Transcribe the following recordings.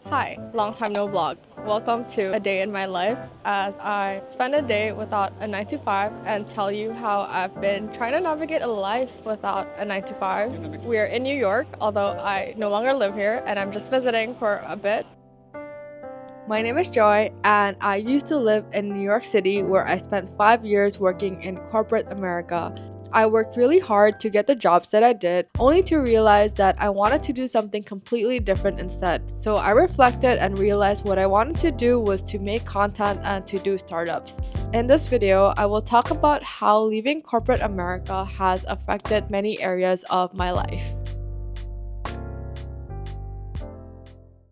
Hi, long time no vlog. Welcome to a day in my life as I spend a day without a 9 to 5 and tell you how I've been trying to navigate a life without a 9 to 5. We are in New York, although I no longer live here and I'm just visiting for a bit. My name is Joy, and I used to live in New York City where I spent 5 years working in corporate America. I worked really hard to get the jobs that I did, only to realize that I wanted to do something completely different instead. So I reflected and realized what I wanted to do was to make content and to do startups. In this video, I will talk about how leaving corporate America has affected many areas of my life.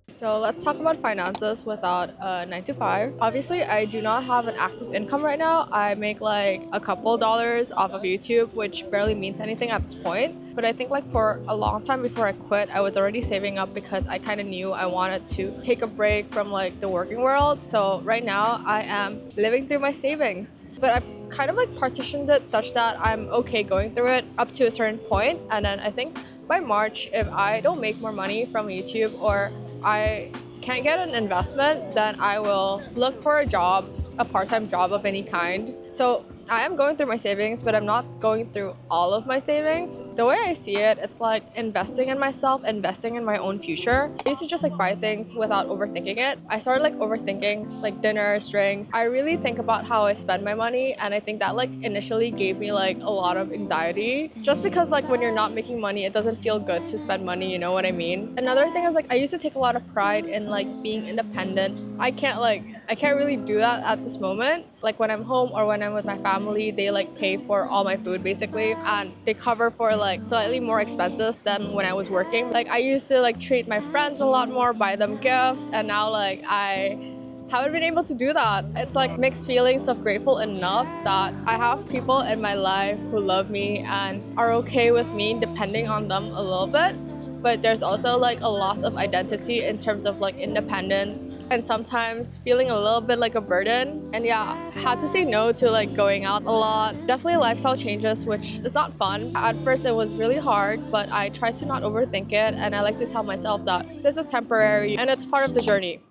So let's talk about finances without a 9 to 5. Obviously, I do not have an active income right now. I make like a couple dollars off of YouTube, which barely means anything at this point. But I think like for a long time before I quit, I was already saving up because I kind of knew I wanted to take a break from like the working world. So right now I am living through my savings. But I've kind of like partitioned it such that I'm okay going through it up to a certain point. And then I think by March, if I don't make more money from YouTube or I can't get an investment, then I will look for a job, a part-time job of any kind. So I am going through my savings, but I'm not going through all of my savings. The way I see it, it's like investing in myself, investing in my own future. I used to just like buy things without overthinking it. I started like overthinking like dinners, drinks. I really think about how I spend my money, and I think that like initially gave me like a lot of anxiety. Just because like when you're not making money, it doesn't feel good to spend money, you know what I mean? Another thing is like I used to take a lot of pride in like being independent. I can't really do that at this moment. Like when I'm home or when I'm with my family, they like pay for all my food basically, and they cover for like slightly more expenses than when I was working. Like I used to like treat my friends a lot more, buy them gifts, and now like I haven't been able to do that. It's like mixed feelings of grateful enough that I have people in my life who love me and are okay with me depending on them a little bit. But there's also like a loss of identity in terms of like independence and sometimes feeling a little bit like a burden. And yeah, I had to say no to like going out a lot. Definitely lifestyle changes, which is not fun. At first it was really hard, but I tried to not overthink it, and I like to tell myself that this is temporary and it's part of the journey.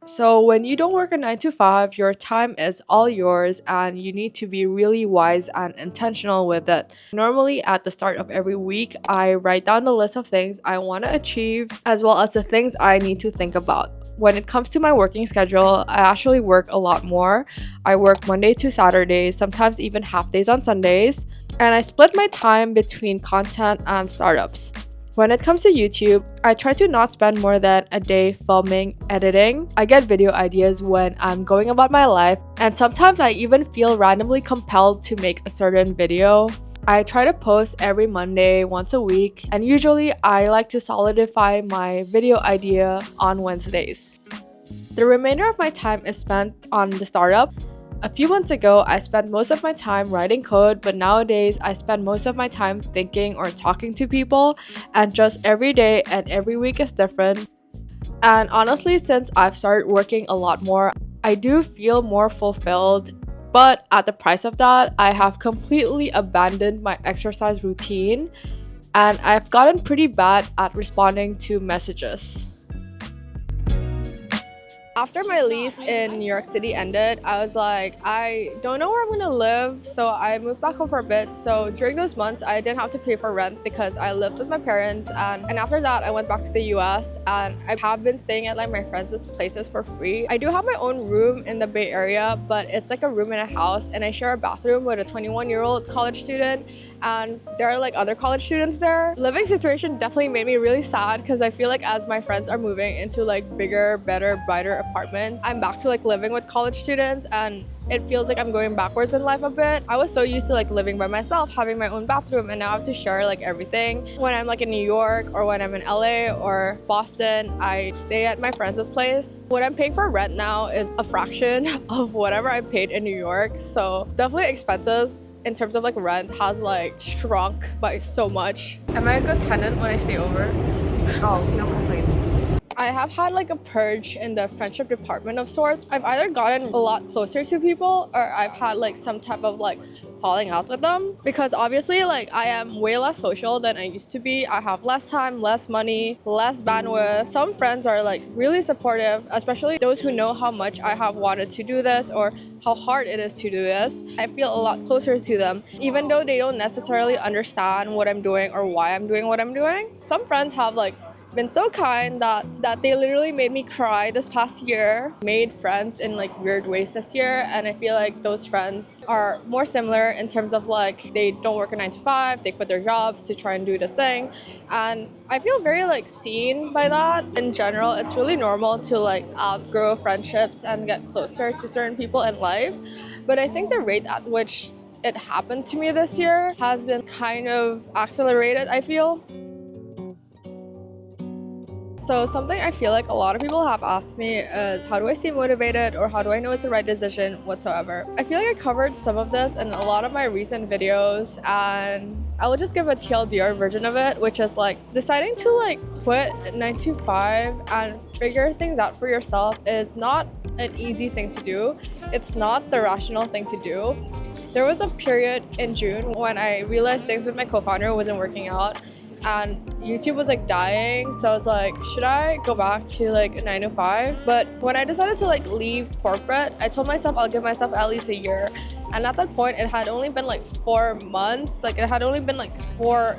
So, when you don't work a 9 to 5, your time is all yours and you need to be really wise and intentional with it. Normally, at the start of every week, I write down a list of things I want to achieve as well as the things I need to think about. When it comes to my working schedule, I actually work a lot more. I work Monday to Saturday, sometimes even half days on Sundays, and I split my time between content and startups. When it comes to YouTube, I try to not spend more than a day filming, editing. I get video ideas when I'm going about my life, and sometimes I even feel randomly compelled to make a certain video. I try to post every Monday once a week, and usually I like to solidify my video idea on Wednesdays. The remainder of my time is spent on the startup. A few months ago, I spent most of my time writing code, but nowadays I spend most of my time thinking or talking to people, and just every day and every week is different. And honestly, since I've started working a lot more, I do feel more fulfilled. But at the price of that, I have completely abandoned my exercise routine, and I've gotten pretty bad at responding to messages. After my lease in New York City ended, I was like, I don't know where I'm gonna live, so I moved back home for a bit. So during those months, I didn't have to pay for rent because I lived with my parents, and after that, I went back to the US, and I have been staying at like my friends' places for free. I do have my own room in the Bay Area, but it's like a room in a house, and I share a bathroom with a 21-year-old college student, and there are like other college students there. Living situation definitely made me really sad because I feel like as my friends are moving into like bigger, better, brighter apartments, I'm back to like living with college students, and it feels like I'm going backwards in life a bit. I was so used to like living by myself, having my own bathroom, and now I have to share like everything. When I'm like in New York or when I'm in LA or Boston, I stay at my friend's place. What I'm paying for rent now is a fraction of whatever I paid in New York. So definitely expenses in terms of like rent has like shrunk by so much. Am I a good tenant when I stay over? Oh, no complaints. I have had like a purge in the friendship department of sorts. I've either gotten a lot closer to people or I've had like some type of like falling out with them because obviously like I am way less social than I used to be. I have less time, less money, less bandwidth. Some friends are like really supportive, especially those who know how much I have wanted to do this or how hard it is to do this. I feel a lot closer to them, even though they don't necessarily understand what I'm doing or why I'm doing what I'm doing. Some friends have like been so kind that they literally made me cry this past year, made friends in like weird ways this year, and I feel like those friends are more similar in terms of like they don't work a 9 to 5, they quit their jobs to try and do this thing, and I feel very like seen by that. In general, it's really normal to like outgrow friendships and get closer to certain people in life, but I think the rate at which it happened to me this year has been kind of accelerated, I feel. So something I feel like a lot of people have asked me is how do I stay motivated or how do I know it's the right decision whatsoever. I feel like I covered some of this in a lot of my recent videos, and I will just give a TLDR version of it, which is like deciding to like quit 9 to 5 and figure things out for yourself is not an easy thing to do. It's not the rational thing to do. There was a period in June when I realized things with my co-founder wasn't working out and YouTube was like dying, so I was like, should I go back to like a 9 to 5? But when I decided to like leave corporate, I told myself I'll give myself at least a year, and at that point it had only been like 4 months. Like it had only been like 4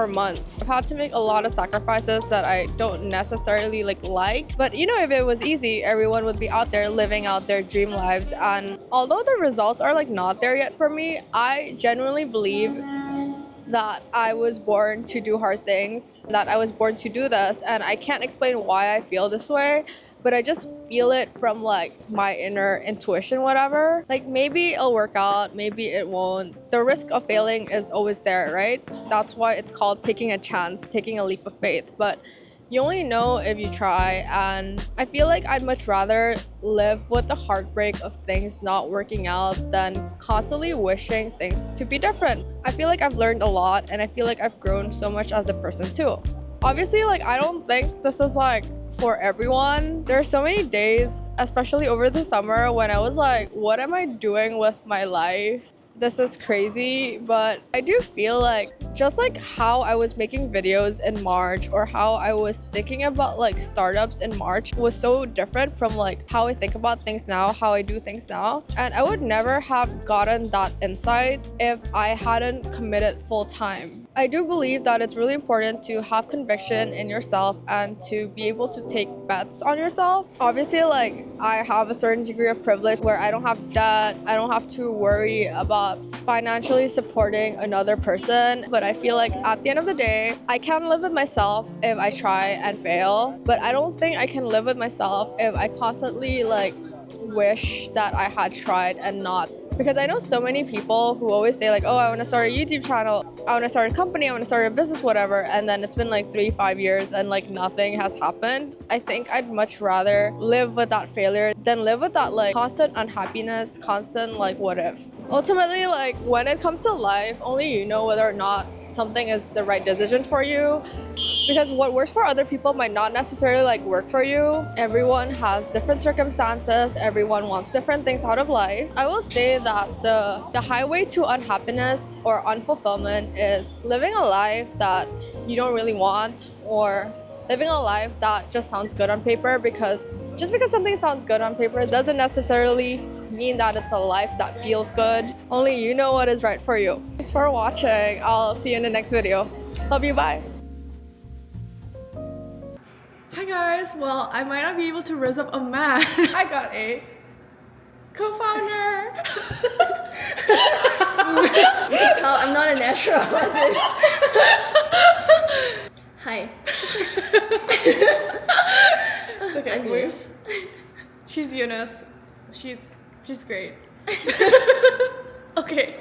months. I've had to make a lot of sacrifices that I don't necessarily like, but you know, if it was easy, everyone would be out there living out their dream lives. And although the results are like not there yet for me, I genuinely believe that I was born to do hard things, that I was born to do this, and I can't explain why I feel this way, but I just feel it from like my inner intuition, whatever. Like maybe it'll work out, maybe it won't. The risk of failing is always there, right? That's why it's called taking a chance, taking a leap of faith. But you only know if you try, and I feel like I'd much rather live with the heartbreak of things not working out than constantly wishing things to be different. I feel like I've learned a lot, and I feel like I've grown so much as a person too. Obviously, like I don't think this is like for everyone. There are so many days, especially over the summer, when I was like, what am I doing with my life? This is crazy. But I do feel like just like how I was making videos in March or how I was thinking about like startups in March was so different from like how I think about things now, how I do things now. And I would never have gotten that insight if I hadn't committed full time. I do believe that it's really important to have conviction in yourself and to be able to take bets on yourself. Obviously, like I have a certain degree of privilege where I don't have debt, I don't have to worry about financially supporting another person, but I feel like at the end of the day, I can live with myself if I try and fail, but I don't think I can live with myself if I constantly like wish that I had tried and not. Because I know so many people who always say like, oh, I want to start a YouTube channel, I want to start a company, I want to start a business, whatever, and then it's been like 3-5 years and like nothing has happened. I think I'd much rather live with that failure than live with that like constant unhappiness, constant like what if. Ultimately, like when it comes to life, only you know whether or not something is the right decision for you, because what works for other people might not necessarily like work for you. Everyone has different circumstances, everyone wants different things out of life. I will say that the highway to unhappiness or unfulfillment is living a life that you don't really want, or living a life that just sounds good on paper, because just because something sounds good on paper doesn't necessarily mean that it's a life that feels good. Only you know what is right for you. Thanks for watching. I'll see you in the next video. Love you, bye. Hi guys, well, I might not be able to raise up a man. I got a co-founder. You can tell I'm not a natural at this. Hi. It's okay, I'm Eunice. She's Eunice. She's great. Okay.